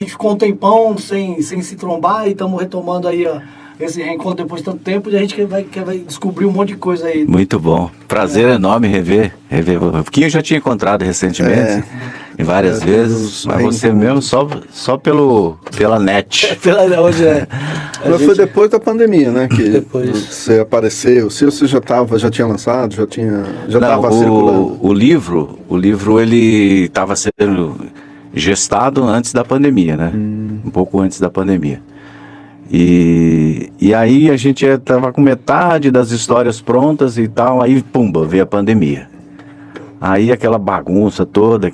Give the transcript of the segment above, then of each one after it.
gente ficou um tempão sem se trombar e estamos retomando aí, ó, esse reencontro depois de tanto tempo e a gente vai descobrir um monte de coisa aí. Muito bom. Prazer enorme rever. Porque eu já tinha encontrado recentemente, várias vezes, mas você mesmo só pela net. Hoje Mas foi depois da pandemia, né? Que Depois. você apareceu. Se você já tinha lançado, já estava circulando. O livro ele estava sendo gestado antes da pandemia, né? Um pouco antes da pandemia. E aí a gente estava com metade das histórias prontas e tal, aí pumba, veio a pandemia. Aí aquela bagunça toda,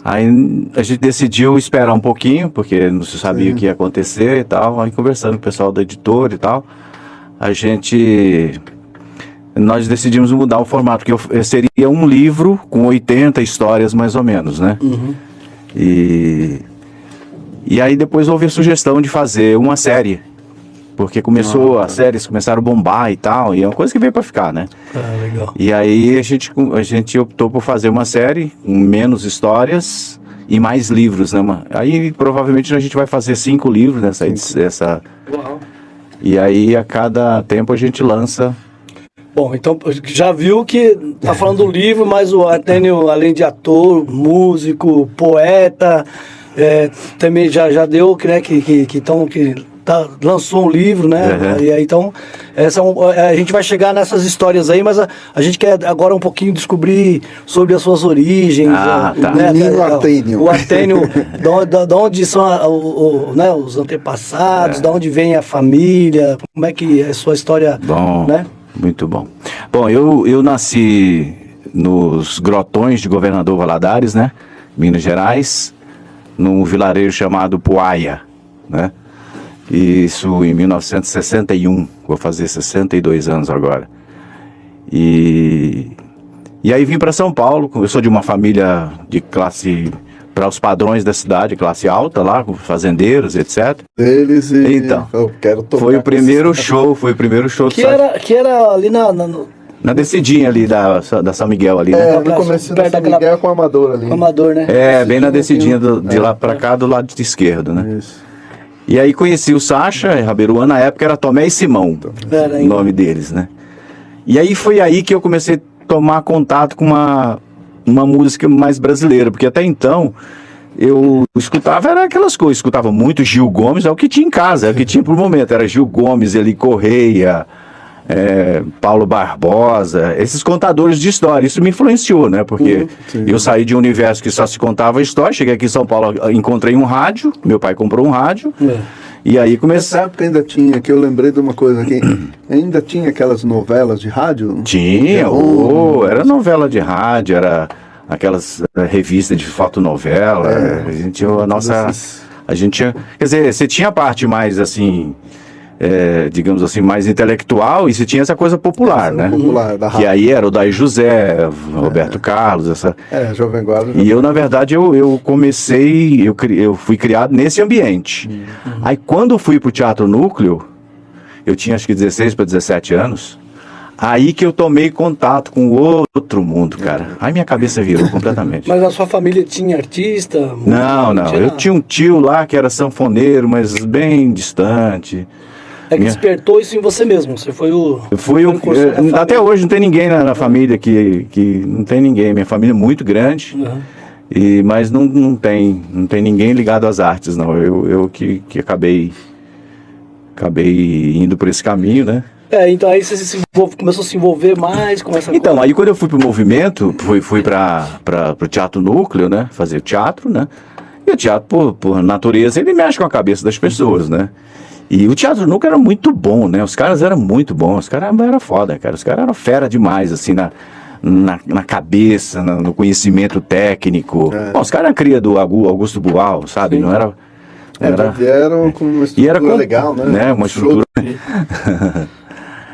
aí a gente decidiu esperar um pouquinho, porque não se sabia o que ia acontecer e tal, aí conversando com o pessoal da editora e tal, nós decidimos mudar o formato, porque seria um livro com 80 histórias mais ou menos, né? Uhum. E aí depois houve a sugestão de fazer uma série, porque as séries começaram a bombar e tal, e é uma coisa que veio para ficar, né? Legal. E aí a gente optou por fazer uma série com menos histórias e mais livros, né? Aí provavelmente a gente vai fazer 5 livros nessa. Uau. E aí a cada tempo a gente lança. Bom, então já viu que tá falando do livro, mas o Artênio, além de ator, músico, poeta, também já deu, né, lançou um livro, né? Uhum. E aí, então, a gente vai chegar nessas histórias aí, mas a gente quer agora um pouquinho descobrir sobre as suas origens. Tá. Né, Menino Artênio. O Artênio, de onde são né, os antepassados, de onde vem a família, como é que é a sua história, Bom, né? Muito bom. Bom, eu nasci nos Grotões de Governador Valadares, né? Minas Gerais, num vilarejo chamado Poaia, né? Isso em 1961, vou fazer 62 anos agora. E aí vim para São Paulo, eu sou de uma família de classe, para os padrões da cidade, classe alta lá, com fazendeiros, etc. Então, eu quero tocar foi o primeiro show Que era ali na descidinha ali da São Miguel ali, né? No começo da São Miguel com o Amador ali. O Amador, né? Bem na descidinha de lá para cá, do lado esquerdo, né? Isso. E aí conheci o Sacha Rabeiruan, na época era Tomé e Simão, o nome deles, né? E aí foi aí que eu comecei a tomar contato com uma música mais brasileira, porque até então eu escutava, era aquelas coisas, escutava muito Gil Gomes, é o que tinha em casa, é o que tinha por momento, era Gil Gomes, Eli Correia, Paulo Barbosa, esses contadores de história. Isso me influenciou, né? Porque eu saí de um universo que só se contava história, cheguei aqui em São Paulo, encontrei um rádio, meu pai comprou um rádio, e aí comecei... Nessa época ainda tinha, que eu lembrei de uma coisa aqui, ainda tinha aquelas novelas de rádio? Tinha, era novela de rádio, era aquelas revistas de fotonovela, a gente tinha a gente tinha, quer dizer, você tinha a parte mais assim... digamos assim, mais intelectual, e se tinha essa coisa popular, né? Popular, da rádio. Que aí era o Daí José, Roberto Carlos, essa... Jovem Guarda. E eu, na verdade, eu fui criado nesse ambiente. Aí, quando eu fui pro Teatro Núcleo, eu tinha acho que 16 para 17 anos, aí que eu tomei contato com outro mundo, cara. Aí minha cabeça virou completamente. Mas a sua família tinha artista? Não. Eu tinha um tio lá que era sanfoneiro, mas bem distante. Que despertou isso em você mesmo. Você foi até hoje não tem ninguém na família que não tem ninguém. Minha família é muito grande, mas não tem ninguém ligado às artes, não. Eu que acabei indo por esse caminho, né? Então aí você começou a se envolver mais com essa Então, coisa. aí quando eu fui pro movimento, fui pro Teatro Núcleo, né? Fazer teatro, né? E o teatro, por natureza, ele mexe com a cabeça das pessoas, né? E o Teatro Núcleo era muito bom, né? Os caras eram muito bons, os caras eram foda, cara. Os caras eram fera demais, assim, na cabeça, no conhecimento técnico. Bom, os caras eram cria do Augusto Boal, sabe? Não era... Vieram com uma estrutura legal, né? Uma estrutura...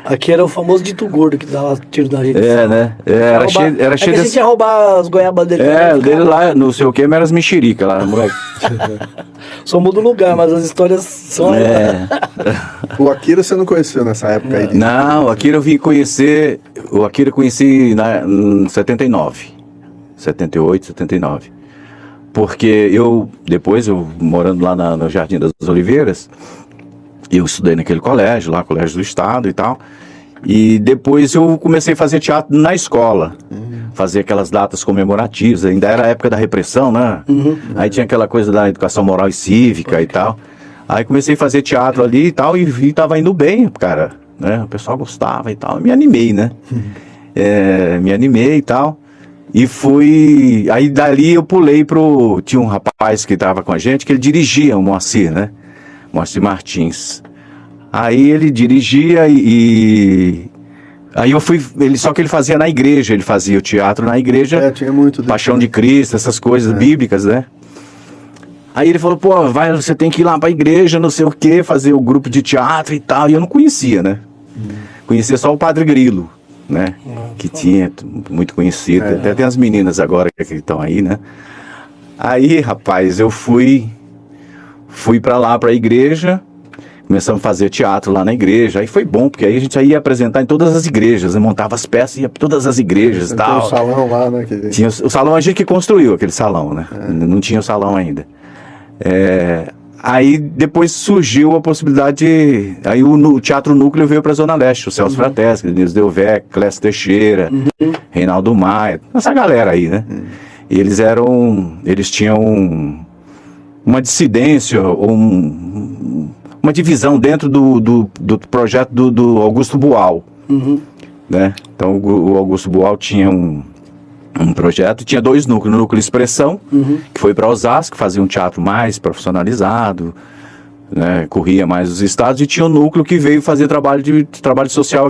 Aqui era o famoso dito gordo que dava tiro na gente. Né? Era cheio que a gente ia roubar as goiabas dele. O dele lá, não sei o que, mas era as mexericas lá, moleque. Só muda o lugar, mas as histórias são... O Akira você não conheceu nessa época aí? Não, o Akira eu vim conhecer... O Akira eu conheci em 79. 78, 79. porque depois eu morando lá no Jardim das Oliveiras, eu estudei naquele colégio, lá, Colégio do Estado e tal, e depois eu comecei a fazer teatro na escola, fazer aquelas datas comemorativas, ainda era a época da repressão, né? Aí tinha aquela coisa da educação moral e cívica e tal. Aí comecei a fazer teatro ali e tal, e tava indo bem, cara, né? O pessoal gostava e tal, me animei, né? Me animei e tal, e fui, aí dali eu pulei tinha um rapaz que tava com a gente, que ele dirigia, o Moacir, né? Moacir Martins. Aí ele dirigia aí eu fui, só que ele fazia na igreja, ele fazia o teatro na igreja, tinha muito Paixão de Cristo, essas coisas bíblicas, né? Aí ele falou, pô, você tem que ir lá pra igreja, não sei o quê, fazer o grupo de teatro e tal, e eu não conhecia, né? Conhecia só o Padre Grilo, né? Que tinha, muito conhecido, até tem as meninas agora que estão aí, né? Aí, rapaz, eu fui pra lá, pra igreja, começamos a fazer teatro lá na igreja, aí foi bom, porque aí a gente ia apresentar em todas as igrejas, né? Montava as peças, ia pra todas as igrejas e tal. Tinha o salão lá, né? Tinha o salão, a gente que construiu aquele salão, né? Não tinha o salão ainda. Aí depois surgiu a possibilidade aí o Teatro Núcleo veio pra Zona Leste, o Celso Frateschi, Denise Delvec, Clécio Teixeira, Reinaldo Maia, essa galera aí, né? E eles tinham uma dissidência, uma divisão dentro do projeto do Augusto Boal, né? Então o Augusto Boal tinha um projeto, tinha 2 núcleos, o Núcleo Expressão, que foi para Osasco, fazia um teatro mais profissionalizado, né? Corria mais os estados, e tinha um núcleo que veio fazer trabalho social